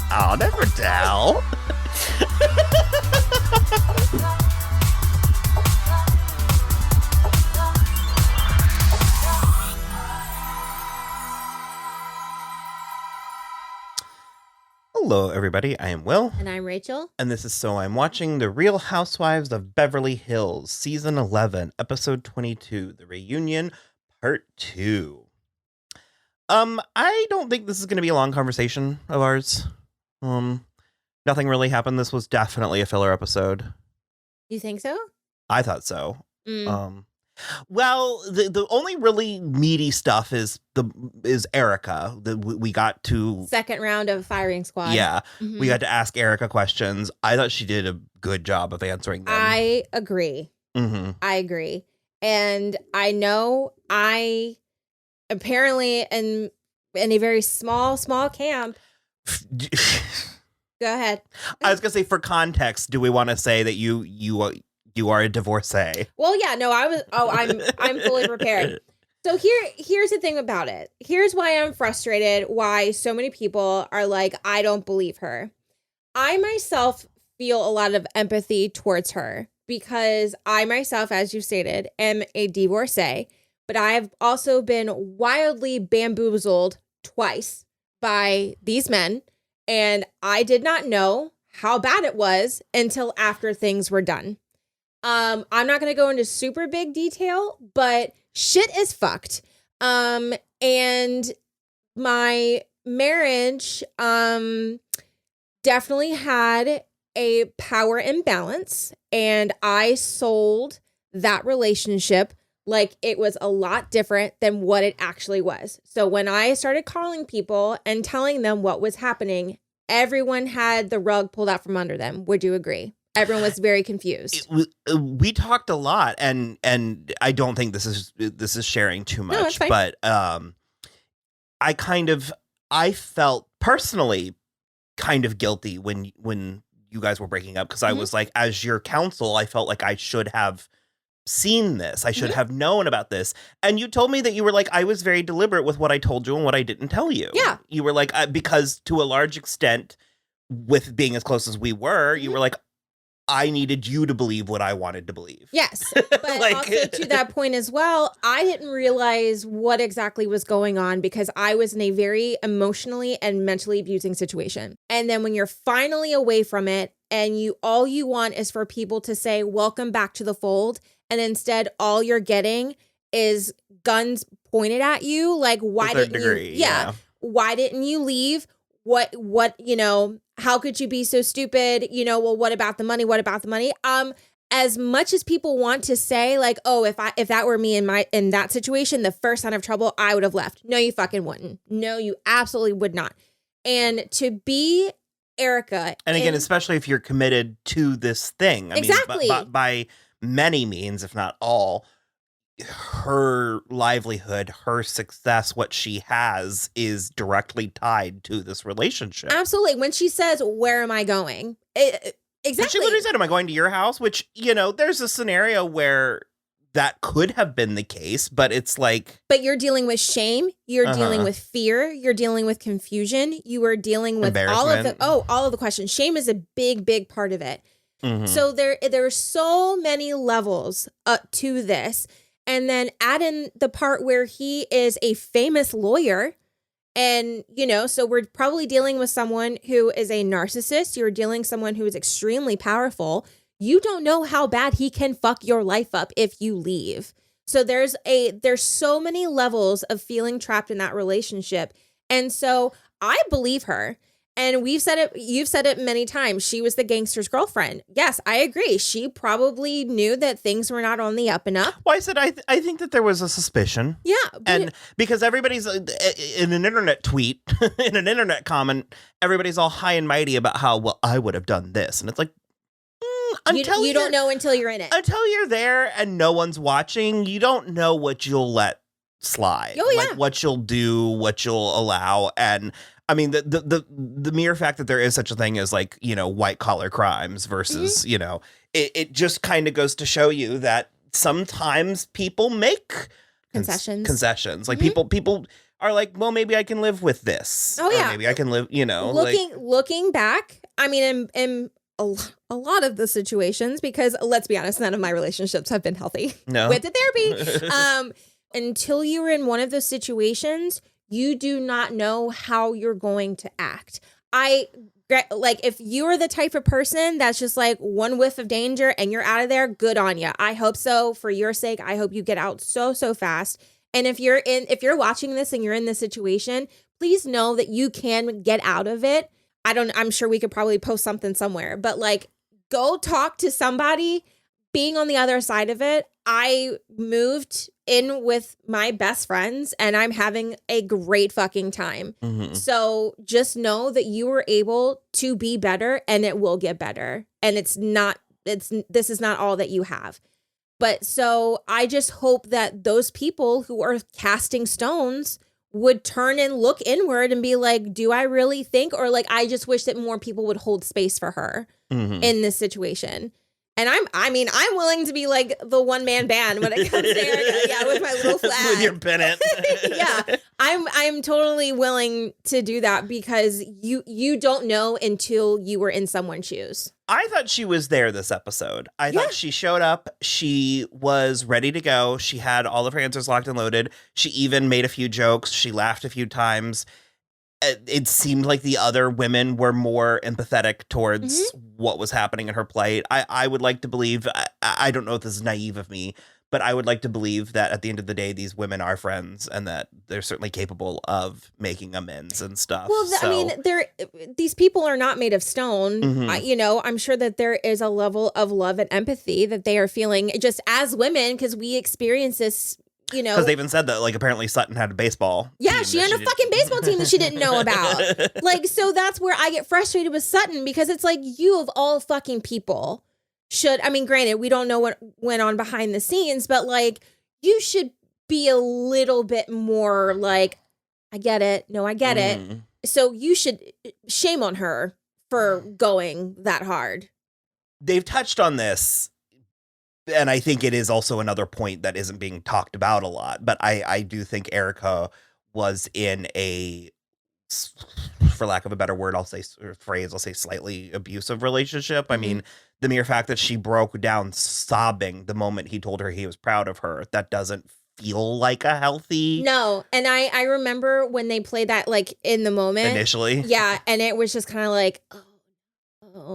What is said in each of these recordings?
I'll never tell. Hello, everybody. I am Will. And I'm Rachel. And this is So I'm Watching The Real Housewives of Beverly Hills, Season 11, Episode 22, The Reunion, Part 2. I don't think this is going to be a long conversation of ours. Nothing really happened. This was definitely a filler episode. You think so? I thought so. Well, the only really meaty stuff is Erika. We got to second round of firing squad. Yeah, we got to ask Erika questions. I thought she did a good job of answering them. I agree. I agree. And I know I apparently in a very small camp. Go ahead. I was gonna say, for context, do we want to say that you are a divorcee? Well, yeah, no, I'm fully prepared. So here's the thing about it. Here's why I'm frustrated, why so many people are like, I don't believe her. I myself feel a lot of empathy towards her because I myself, as you stated, am a divorcee, but I've also been wildly bamboozled twice by these men, and I did not know how bad it was until after things were done. I'm not going to go into super big detail, but shit is fucked. And my marriage, definitely had a power imbalance, and I sold that relationship like it was a lot different than what it actually was. So when I started calling people and telling them what was happening, everyone had the rug pulled out from under them. Would you agree? Everyone was very confused. We talked a lot, and I don't think this is sharing too much. No, it's fine. But I felt personally kind of guilty when you guys were breaking up, because I was like, as your counsel, I felt like I should have seen this. I should have known about this. And you told me that you were like, I was very deliberate with what I told you and what I didn't tell you. Yeah. You were like, because to a large extent, with being as close as we were, you were like, I needed you to believe what I wanted to believe. Yes. But Like, also to that point as well, I didn't realize what exactly was going on because I was in a very emotionally and mentally abusing situation. And then when you're finally away from it and all you want is for people to say, welcome back to the fold. And instead, all you're getting is guns pointed at you. Like, why didn't you? Yeah. Why didn't you leave? What, how could you be so stupid? Well, what about the money? What about the money? As much as people want to say like, oh, if that were me in that situation, the first sign of trouble, I would have left. No, you fucking wouldn't. No, you absolutely would not. And to be Erika. And again, especially if you're committed to this thing. Exactly. By many means, if not all, her livelihood, her success, what she has is directly tied to this relationship. Absolutely. When she says, where am I going? Exactly. But she literally said, am I going to your house? Which, there's a scenario where that could have been the case, but it's like... But you're dealing with shame. You're dealing with fear. You're dealing with confusion. You are dealing with all of the questions. Shame is a big, big part of it. So there are so many levels to this. And then add in the part where he is a famous lawyer. And, so we're probably dealing with someone who is a narcissist. You're dealing with someone who is extremely powerful. You don't know how bad he can fuck your life up if you leave. So there's so many levels of feeling trapped in that relationship. And so I believe her. And you've said it many times. She was the gangster's girlfriend. Yes, I agree. She probably knew that things were not on the up and up. Well, I said I think that there was a suspicion. Yeah. And because everybody's in an internet tweet, in an internet comment, everybody's all high and mighty about how, well, I would have done this. And it's like, you don't know until you're in it. Until you're there and no one's watching, you don't know what you'll let slide. Oh, yeah. Like what you'll do, what you'll allow. And I mean, the mere fact that there is such a thing as like, white collar crimes versus, it just kind of goes to show you that sometimes people make concessions. Like people are like, well, maybe I can live with this. Oh, yeah. Or maybe I can live, Looking back, I mean, in a lot of the situations, because let's be honest, none of my relationships have been healthy. No. With the therapy. Until you're in one of those situations, you do not know how you're going to act. If you're the type of person that's just like one whiff of danger and you're out of there, good on you. I hope so. For your sake, I hope you get out so fast. And if you're watching this and you're in this situation, please know that you can get out of it. I'm sure we could probably post something somewhere, but like, go talk to somebody. Being on the other side of it, I moved in with my best friends and I'm having a great fucking time. Mm-hmm. So just know that you were able to be better and it will get better. And this is not all that you have. But so I just hope that those people who are casting stones would turn and look inward and be like, do I really think, or like, I just wish that more people would hold space for her in this situation. And I'm willing to be like the one man band when it comes to Erika. Yeah, with my little flag. With your pennant. Yeah. I'm totally willing to do that because you don't know until you were in someone's shoes. I thought she was there this episode. I thought she showed up. She was ready to go. She had all of her answers locked and loaded. She even made a few jokes. She laughed a few times. It seemed like the other women were more empathetic towards what was happening in her plight. I would like to believe, I don't know if this is naive of me, but I would like to believe that at the end of the day, these women are friends and that they're certainly capable of making amends and stuff. Well, I mean, these people are not made of stone. I'm sure that there is a level of love and empathy that they are feeling just as women, because we experience this. Because they even said that, like, apparently Sutton had a baseball. Yeah, she had a fucking baseball team that she didn't know about. Like, so that's where I get frustrated with Sutton, because it's like, you of all fucking people granted, we don't know what went on behind the scenes, but like, you should be a little bit more like, I get it. No, I get it. So shame on her for going that hard. They've touched on this. And I think it is also another point that isn't being talked about a lot. But I do think Erika was in a, for lack of a better word, I'll say slightly abusive relationship. I mean, the mere fact that she broke down sobbing the moment he told her he was proud of her, that doesn't feel like a healthy. No. And I remember when they played that, like, in the moment. Initially. Yeah. And it was just kind of like,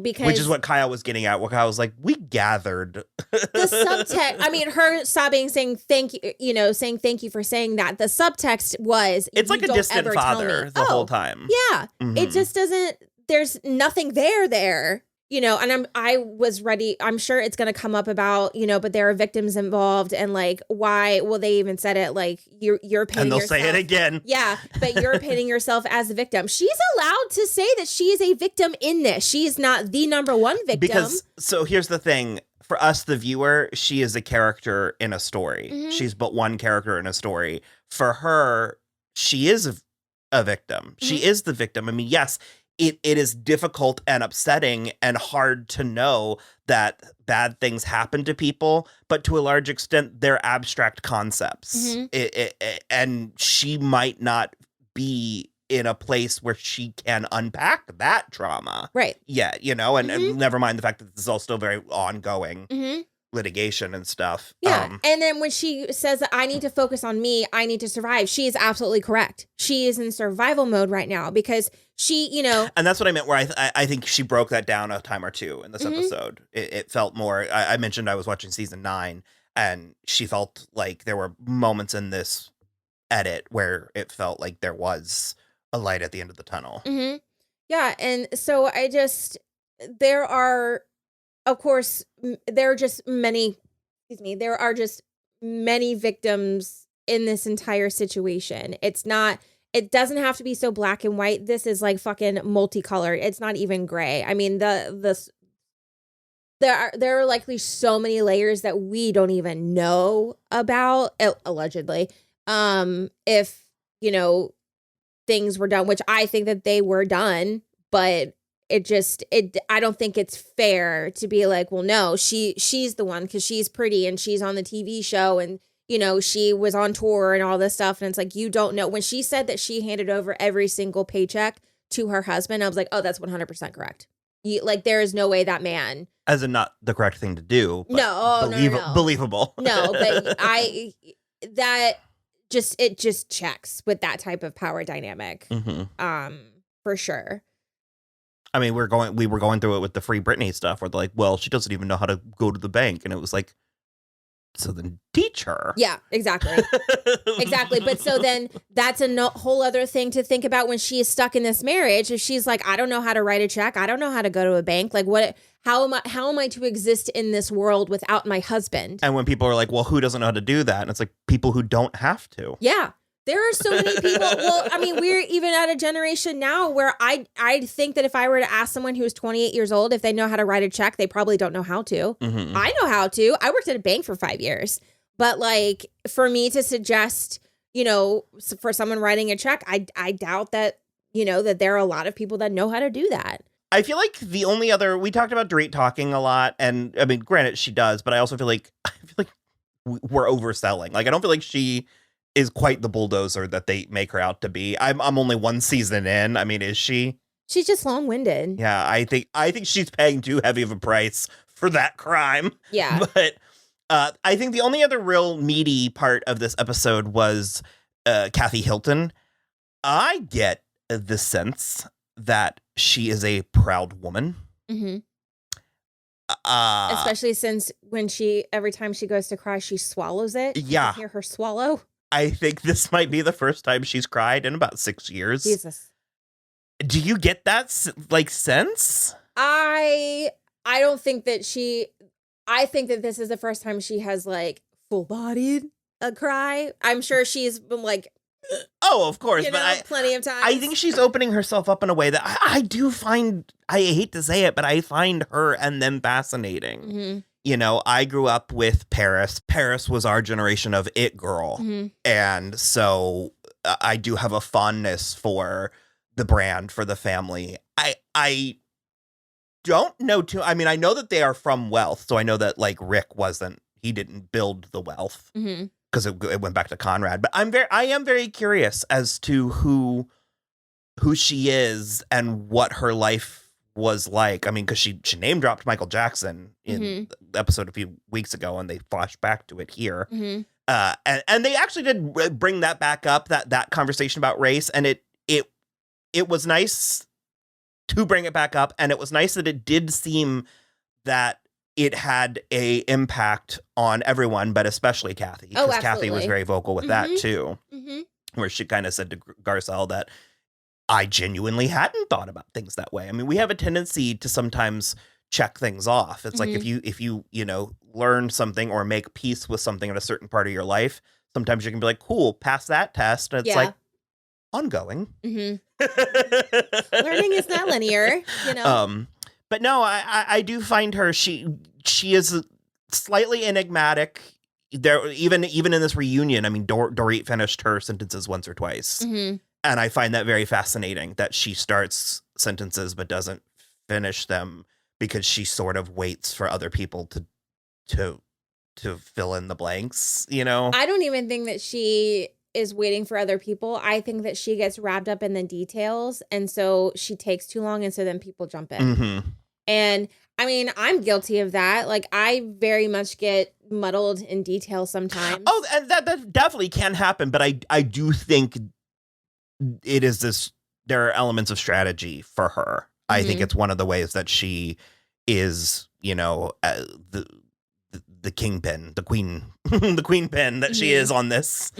because which is what Kyle was getting at. What Kyle was like, we gathered the subtext. I mean, her sobbing, saying thank you, saying thank you for saying that. The subtext was, it's like a distant father the whole time. Yeah, it just doesn't. There's nothing there. And I was ready. I'm sure it's going to come up about, but there are victims involved and like, why? Well, they even said it like you're painting and they'll yourself. say it again. Yeah. But you're painting yourself as the victim. She's allowed to say that she is a victim in this. She is not the number one victim. Because so here's the thing. For us, the viewer, she is a character in a story. She's but one character in a story. For her, she is a victim. She is the victim. I mean, yes, it is difficult and upsetting and hard to know that bad things happen to people, but to a large extent, they're abstract concepts. And she might not be in a place where she can unpack that trauma. Right. Yeah, and never mind the fact that this is all still very ongoing litigation and stuff. Yeah. And then when she says that I need to focus on me, I need to survive, she is absolutely correct. She is in survival mode right now because she, And that's what I meant where I think she broke that down a time or two in this episode. It felt more, I mentioned I was watching season 9 and she felt like there were moments in this edit where it felt like there was a light at the end of the tunnel. Yeah. And so there are, of course, there are just many victims in this entire situation. It doesn't have to be so black and white. This is like fucking multicolored. It's not even gray. I mean, there are likely so many layers that we don't even know about, allegedly. If, things were done, which I think that they were done, but I don't think it's fair to be like, well, no, she's the one because she's pretty and she's on the TV show and, she was on tour and all this stuff. And it's like, you don't know. When she said that she handed over every single paycheck to her husband, I was like, oh, that's 100% correct. There is no way that man. As in not the correct thing to do. But no, no. Believable. No, but it just checks with that type of power dynamic. For sure. I mean, we were going through it with the Free Britney stuff where they're like, well, she doesn't even know how to go to the bank. And it was like, so then teach her. Yeah, exactly. Exactly. But so then that's a whole other thing to think about when she is stuck in this marriage. If she's like, I don't know how to write a check. I don't know how to go to a bank. Like how am I to exist in this world without my husband? And when people are like, well, who doesn't know how to do that? And it's like people who don't have to. Yeah. There are so many people. Well, I mean, we're even at a generation now where I think that if I were to ask someone who's 28 years old if they know how to write a check, they probably don't know how to. I know how to. I worked at a bank for 5 years. But like for me to suggest, for someone writing a check, I doubt that, that there are a lot of people that know how to do that. I feel like the only other, we talked about Dorit talking a lot. And I mean, granted, she does. But I also feel like we're overselling. Like, I don't feel like she is quite the bulldozer that they make her out to be. I'm only one season in. I mean, is she? She's just long-winded. Yeah, I think she's paying too heavy of a price for that crime. Yeah. But I think the only other real meaty part of this episode was Kathy Hilton. I get the sense that she is a proud woman. Especially since every time she goes to cry, she swallows it. Yeah. You can hear her swallow. I think this might be the first time she's cried in about 6 years. Jesus. Do you get that sense? I don't think that I think that this is the first time she has full-bodied a cry. I'm sure she's been oh, of course, but plenty of times. I think she's opening herself up in a way that I do find, I hate to say it, but I find her and them fascinating. I grew up with Paris. Paris was our generation of it girl. And so I do have a fondness for the brand, for the family. I don't know too. I mean, I know that they are from wealth. So I know that Rick he didn't build the wealth because it went back to Conrad. But I am very curious as to who she is and what her life was like. I mean, because she name dropped Michael Jackson in the episode a few weeks ago, and they flashed back to it here. And they actually did bring that back up, that conversation about race, and it was nice to bring it back up, and it was nice that it did seem that it had a impact on everyone, but especially Kathy, because Kathy was very vocal with that too, where she kind of said to Garcelle that I genuinely hadn't thought about things that way. I mean, we have a tendency to sometimes check things off. It's like if you learn something or make peace with something in a certain part of your life, sometimes you can be like, cool, pass that test. And it's ongoing. Learning is not linear, But no, I do find her, she is slightly enigmatic. There, even in this reunion, I mean, Dorit finished her sentences once or twice. And I find that very fascinating that she starts sentences but doesn't finish them because she sort of waits for other people to fill in the blanks, I don't even think that she is waiting for other people. I think that she gets wrapped up in the details, and so she takes too long, and so then people jump in. And I mean, I'm guilty of that. I very much get muddled in detail sometimes. Oh, and that definitely can happen, but I do think it is this, there are elements of strategy for her. I think it's one of the ways that she is, the kingpin, the queen, the queen pin that she is on this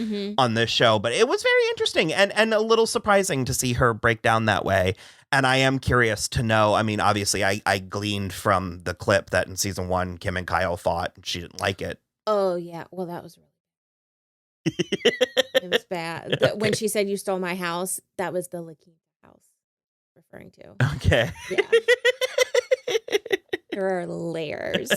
show. But it was very interesting and a little surprising to see her break down that way. And I am curious to know. I mean, obviously, I gleaned from the clip that in season 1, Kim and Kyle fought, and she didn't like it. Oh yeah, well that was really. It was bad. Okay. When she said you stole my house, that was the Lakeith house referring to. Okay. Yeah. There are layers.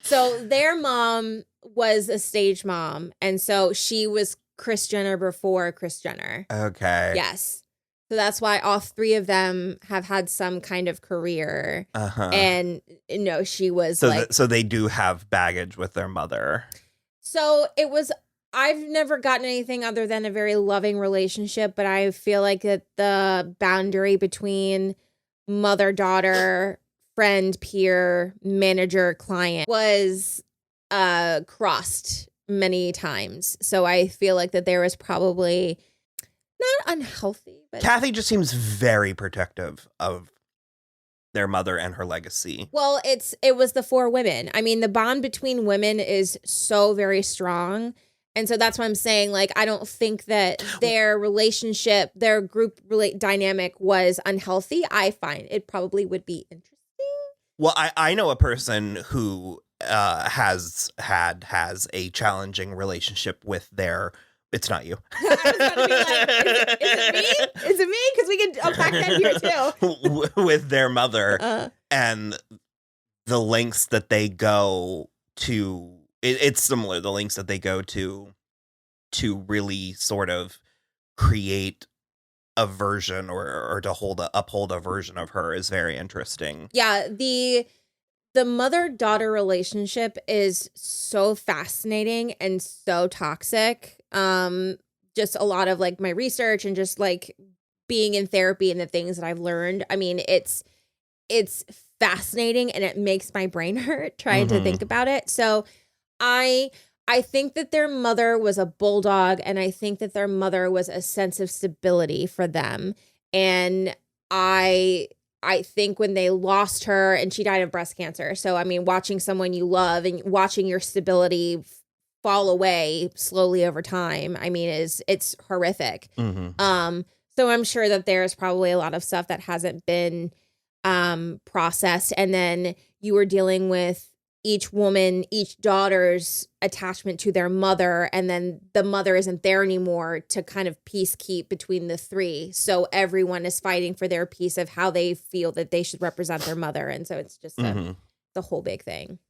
So their mom was a stage mom, and so she was Kris Jenner before Kris Jenner. Okay. Yes. So that's why all three of them have had some kind of career. And she was so they do have baggage with their mother. So I've never gotten anything other than a very loving relationship, but I feel like that the boundary between mother, daughter, friend, peer, manager, client was crossed many times. So I feel like that there was probably not unhealthy, but Kathy just seems very protective of their mother and her legacy. Well, it was the 4 women. I mean, the bond between women is so very strong. And so that's what I'm saying. Like, I don't think that their relationship, their group dynamic was unhealthy. I find it probably would be interesting. Well, I know a person who has a challenging relationship with their. It's not you. I was going to be like, is it me? Is it me? Because we can unpack that here too. With their mother and the lengths that they go to. It's similar. The lengths that they go to really sort of create a version or to uphold a version of her is very interesting. Yeah, the mother-daughter relationship is so fascinating and so toxic. Just a lot of like my research and just like being in therapy and the things that I've learned. I mean, it's fascinating and it makes my brain hurt trying to think about it. So I think that their mother was a bulldog, and I think that their mother was a sense of stability for them. And I think when they lost her, and she died of breast cancer. So, I mean, watching someone you love and watching your stability fall away slowly over time, I mean, it's horrific. So I'm sure that there's probably a lot of stuff that hasn't been processed. And then you were dealing with each daughter's attachment to their mother, and then the mother isn't there anymore to kind of peacekeep between the 3. So everyone is fighting for their piece of how they feel that they should represent their mother. And so it's just the whole big thing.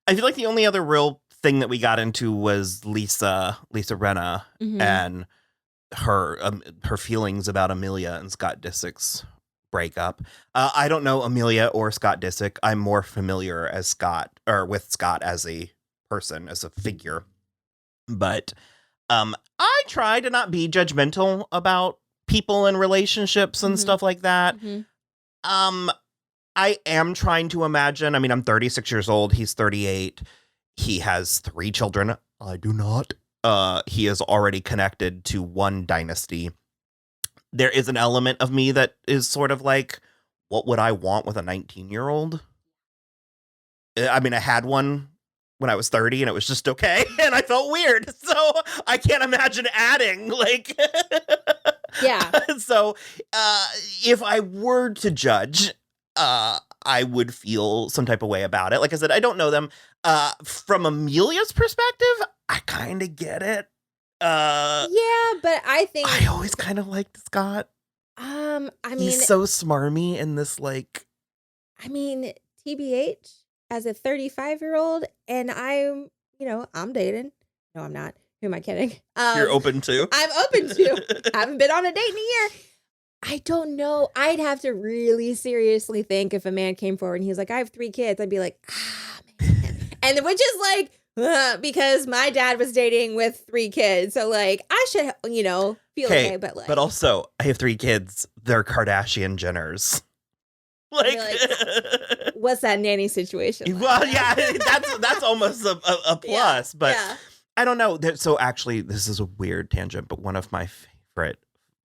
I feel like the only other real thing that we got into was Lisa Rinna and her feelings about Amelia and Scott Disick's breakup. I don't know Amelia or Scott Disick. I'm more familiar with Scott as a person, as a figure. But I try to not be judgmental about people and relationships and stuff like that. I am trying to imagine. I mean, I'm 36 years old. He's 38. He has 3 children. I do not. He is already connected to one dynasty. There is an element of me that is sort of like, what would I want with a 19-year-old? I mean, I had one when I was 30 and it was just okay. And I felt weird. So I can't imagine adding like, yeah. So if I were to judge, I would feel some type of way about it. Like I said, I don't know them. From Amelia's perspective, I kind of get it. Yeah, but I think I always kind of liked Scott. I mean, he's so smarmy in this, like, I mean, TBH as a 35-year-old, and I'm dating. No, I'm not. Who am I kidding? You're open to? I'm open to. I haven't been on a date in a year. I don't know. I'd have to really seriously think if a man came forward and he was like, I have 3 kids. I'd be like, man. And which is like, because my dad was dating with 3 kids. So like, I should, feel okay. But like, but also I have 3 kids. They're Kardashian Jenners. Like what's that nanny situation like? Well, yeah, that's almost a plus, but yeah. I don't know. So actually, this is a weird tangent, but one of my favorite,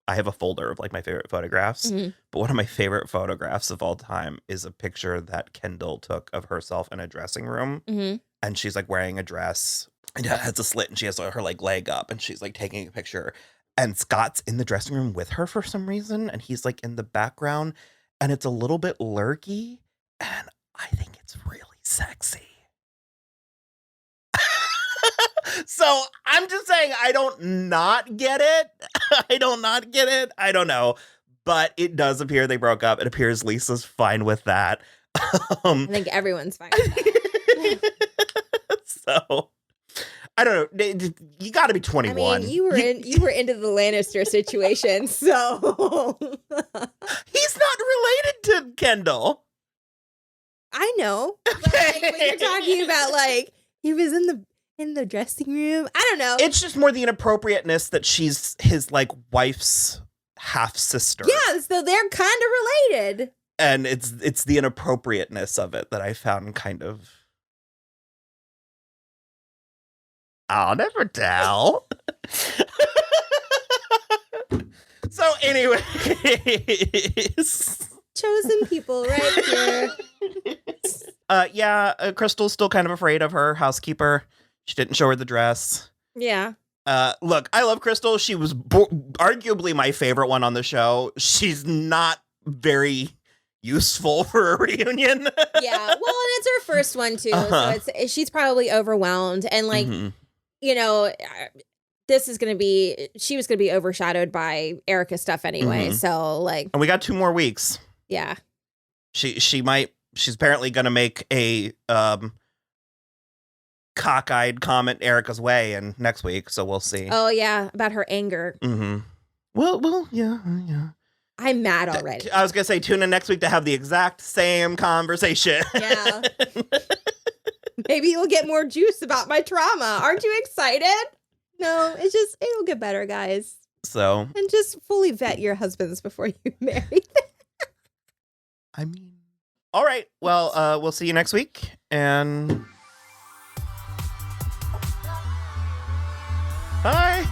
I have a folder of like my favorite photographs, but one of my favorite photographs of all time is a picture that Kendall took of herself in a dressing room. And she's like wearing a dress and it has a slit and she has her like leg up and she's like taking a picture and Scott's in the dressing room with her for some reason. And he's like in the background and it's a little bit lurky and I think it's really sexy. So I'm just saying, I don't not get it. I don't know. But it does appear they broke up. It appears Lisa's fine with that. I think everyone's fine with that. So, I don't know. You got to be 21. I mean, you were into the Lannister situation, so. He's not related to Kendall. I know. Okay. But like, when you're talking about, like, he was in the in the dressing room. I don't know. It's just more the inappropriateness that she's his like wife's half sister. Yeah, so they're kind of related. And it's the inappropriateness of it that I found kind of. I'll never tell. So, anyways, chosen people right here. Crystal's still kind of afraid of her housekeeper. She didn't show her the dress. Yeah. Look, I love Crystal. She was arguably my favorite one on the show. She's not very useful for a reunion. Yeah, well, and it's her first one too, so she's probably overwhelmed, and like, you know, she was gonna be overshadowed by Erika stuff anyway. So like, and we got 2 more weeks. Yeah, she's apparently gonna make a cockeyed comment Erika's way in next week, so we'll see. Oh yeah, about her anger. Well, yeah. I'm mad already. I was gonna say, tune in next week to have the exact same conversation. Yeah. Maybe you'll get more juice about my trauma. Aren't you excited? No, it'll get better, guys. So. And just fully vet your husbands before you marry them. I mean. All right. Well, we'll see you next week. And. Bye.